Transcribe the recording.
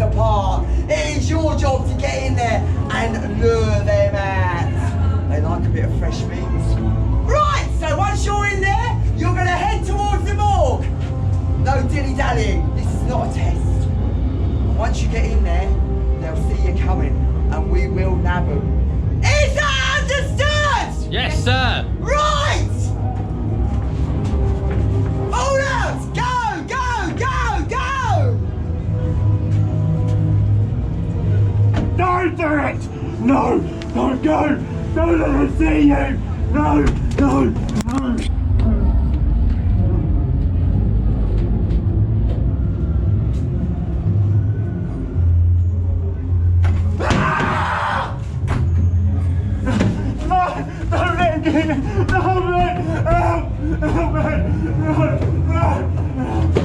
tears apart. It is your job to get in there and lure them out. They like a bit of fresh meat. Right, so once you're in there, you're going to head towards the morgue. No dilly-dallying, this is not a test. And once you get in there, they'll see you coming and we will nab them. Is that understood? Yes, sir. Right! All out! Go, go, go, go! Don't do it! No! Don't go! Don't let them see you! No! No! No! Don't let him get in! No, man! Help! Help, man! No! No!